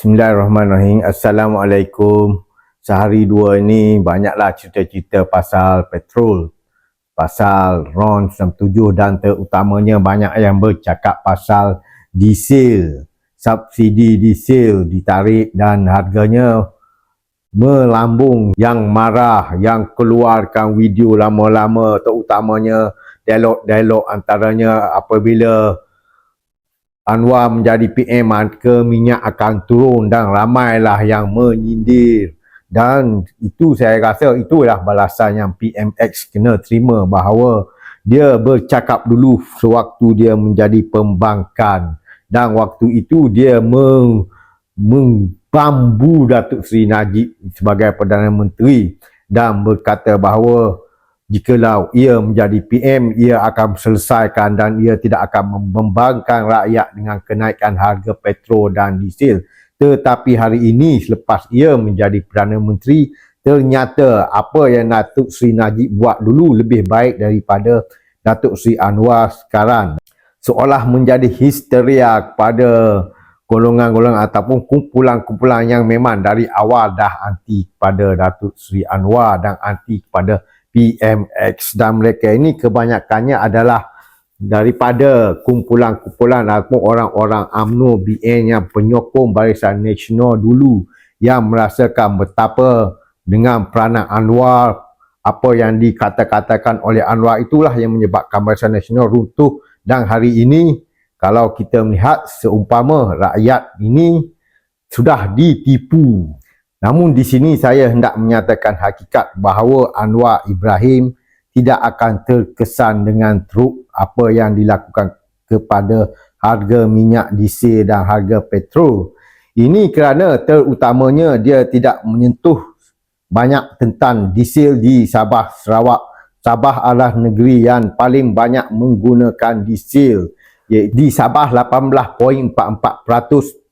Bismillahirrahmanirrahim. Assalamualaikum. Sehari dua ini banyaklah cerita-cerita pasal petrol, pasal RON 97 dan terutamanya banyak yang bercakap pasal diesel. Subsidi diesel ditarik dan harganya melambung. Yang marah, yang keluarkan video lama-lama terutamanya dialog-dialog antaranya apabila Anwar menjadi PM, harga minyak akan turun dan ramailah yang menyindir. Dan itu saya rasa itulah balasan yang PMX kena terima, bahawa dia bercakap dulu sewaktu dia menjadi pembangkang. Dan waktu itu dia membambu Datuk Seri Najib sebagai Perdana Menteri dan berkata bahawa jikalau ia menjadi PM, ia akan selesaikan dan ia tidak akan membangkang rakyat dengan kenaikan harga petrol dan diesel. Tetapi hari ini selepas ia menjadi Perdana Menteri, ternyata apa yang Datuk Seri Najib buat dulu lebih baik daripada Datuk Seri Anwar sekarang. Seolah menjadi histeria kepada golongan-golongan ataupun kumpulan-kumpulan yang memang dari awal dah anti kepada Datuk Seri Anwar dan anti kepada PMX, dan mereka ini kebanyakannya adalah daripada kumpulan-kumpulan ataupun orang-orang UMNO BN yang penyokong Barisan Nasional dulu, yang merasakan betapa dengan peranan Anwar, apa yang dikatakan oleh Anwar itulah yang menyebabkan Barisan Nasional runtuh. Dan hari ini kalau kita melihat seumpama rakyat ini sudah ditipu. Namun di sini saya hendak menyatakan hakikat bahawa Anwar Ibrahim tidak akan terkesan dengan teruk apa yang dilakukan kepada harga minyak diesel dan harga petrol. Ini kerana terutamanya dia tidak menyentuh banyak tentang diesel di Sabah Sarawak. Sabah adalah negeri yang paling banyak menggunakan diesel. Di Sabah 18.44%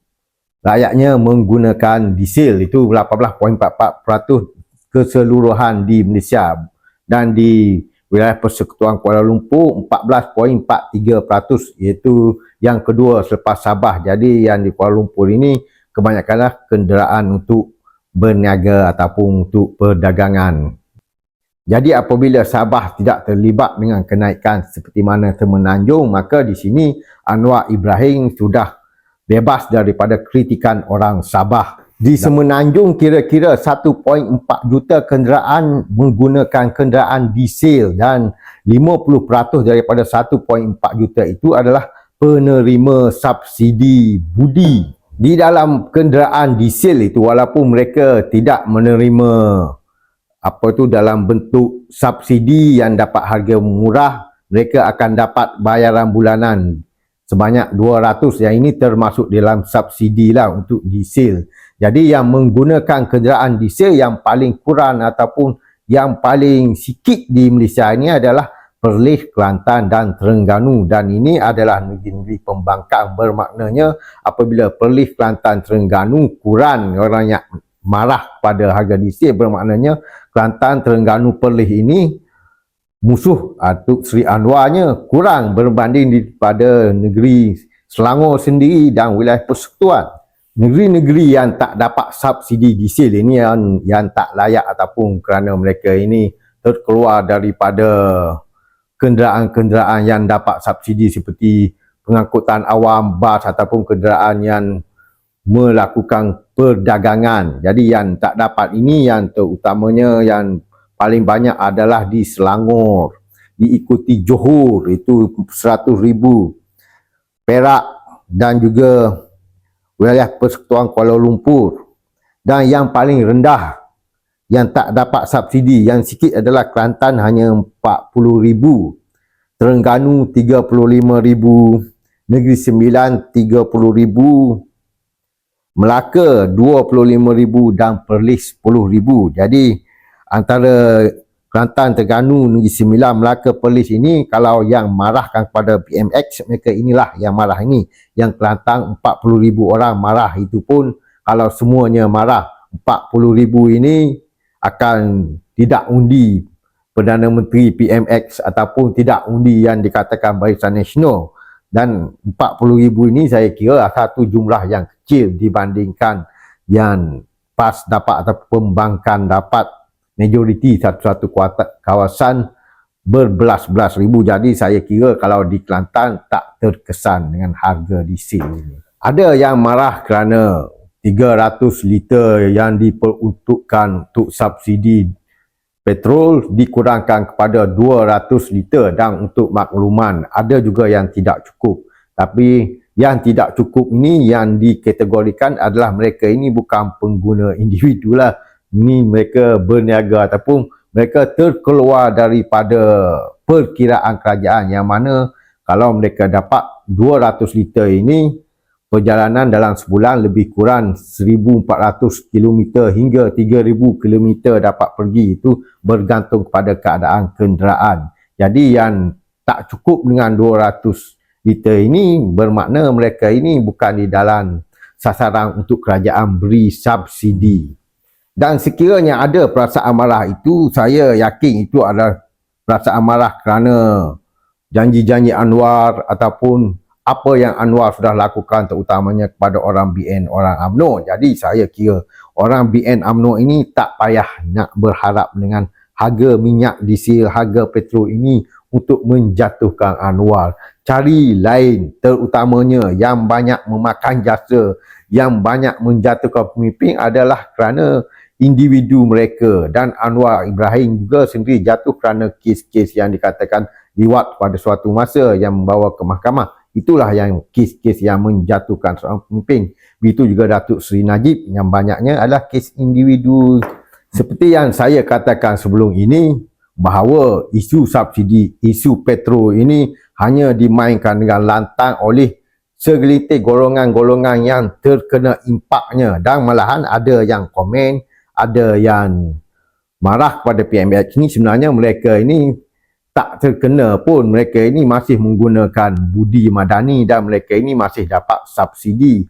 rakyatnya menggunakan diesel, itu 18.44% keseluruhan di Malaysia, dan di wilayah Persekutuan Kuala Lumpur 14.43%, iaitu yang kedua selepas Sabah. Jadi yang di Kuala Lumpur ini kebanyakanlah kenderaan untuk berniaga ataupun untuk perdagangan. Jadi apabila Sabah tidak terlibat dengan kenaikan seperti mana Semenanjung, maka di sini Anwar Ibrahim sudah bebas daripada kritikan orang Sabah. Di Semenanjung kira-kira 1.4 juta kenderaan menggunakan kenderaan diesel dan 50% daripada 1.4 juta itu adalah penerima subsidi budi. Di dalam kenderaan diesel itu, walaupun mereka tidak menerima dalam bentuk subsidi yang dapat harga murah, mereka akan dapat bayaran bulanan sebanyak 200, yang ini termasuk dalam subsidi lah untuk diesel. Jadi yang menggunakan kenderaan diesel yang paling kurang ataupun yang paling sikit di Malaysia ini adalah Perlis, Kelantan dan Terengganu, dan ini adalah negeri-negeri pembangkang. Bermaknanya apabila Perlis, Kelantan, Terengganu kurang orang yang marah pada harga diesel, bermaknanya Kelantan, Terengganu, Perlis ini musuh Datuk Seri Anwarnya kurang berbanding daripada negeri Selangor sendiri dan wilayah persekutuan. Negeri-negeri yang tak dapat subsidi diesel ini yang tak layak ataupun kerana mereka ini terkeluar daripada kenderaan-kenderaan yang dapat subsidi seperti pengangkutan awam, bas ataupun kenderaan yang melakukan perdagangan. Jadi yang tak dapat ini yang terutamanya yang paling banyak adalah di Selangor, diikuti Johor itu 100,000, Perak dan juga wilayah Persekutuan Kuala Lumpur, dan yang paling rendah yang tak dapat subsidi yang sikit adalah Kelantan hanya 40,000, Terengganu 35,000, Negeri Sembilan 30,000, Melaka 25,000 dan Perlis 10,000. Jadi antara Kelantan, Terengganu, Negeri Sembilan, Melaka, Perlis ini, kalau yang marahkan kepada PMX, mereka inilah yang marah ini. Yang Kelantan 40,000 orang marah, itu pun kalau semuanya marah. 40,000 ini akan tidak undi Perdana Menteri PMX ataupun tidak undi yang dikatakan Barisan Nasional. Dan 40,000 ini saya kira satu jumlah yang kecil. kecil dibandingkan yang PAS dapat atau pembangkang dapat majoriti satu-satu kawasan berbelas-belas ribu. Jadi saya kira kalau di Kelantan tak terkesan dengan harga diesel ini. Ada yang marah kerana 300 liter yang diperuntukkan untuk subsidi petrol dikurangkan kepada 200 liter, dan untuk makluman ada juga yang tidak cukup. Tapi yang tidak cukup ini yang dikategorikan adalah mereka ini bukan pengguna individu lah. Ini mereka berniaga ataupun mereka terkeluar daripada perkiraan kerajaan, yang mana kalau mereka dapat 200 liter ini, perjalanan dalam sebulan lebih kurang 1,400 km hingga 3,000 km dapat pergi. Itu bergantung kepada keadaan kenderaan. Jadi yang tak cukup dengan 200 liter ini bermakna mereka ini bukan di dalam sasaran untuk kerajaan beri subsidi. Dan sekiranya ada perasaan marah itu, saya yakin itu adalah perasaan marah kerana janji-janji Anwar ataupun apa yang Anwar sudah lakukan, terutamanya kepada orang BN, orang UMNO. Jadi saya kira orang BN UMNO ini tak payah nak berharap dengan harga minyak diesel, harga petrol ini untuk menjatuhkan Anwar. Cari lain, terutamanya yang banyak memakan jasa, yang banyak menjatuhkan pemimpin adalah kerana individu mereka. Dan Anwar Ibrahim juga sendiri jatuh kerana kes-kes yang dikatakan liwat pada suatu masa yang membawa ke mahkamah. Itulah yang kes-kes yang menjatuhkan seorang pemimpin. Begitu juga Datuk Seri Najib, yang banyaknya adalah kes individu. Seperti yang saya katakan sebelum ini, bahawa isu subsidi, isu petrol ini hanya dimainkan dengan lantang oleh segelintir golongan-golongan yang terkena impaknya. Dan malahan ada yang komen, ada yang marah kepada PMX ini. Sebenarnya mereka ini tak terkena pun, mereka ini masih menggunakan budi madani dan mereka ini masih dapat subsidi.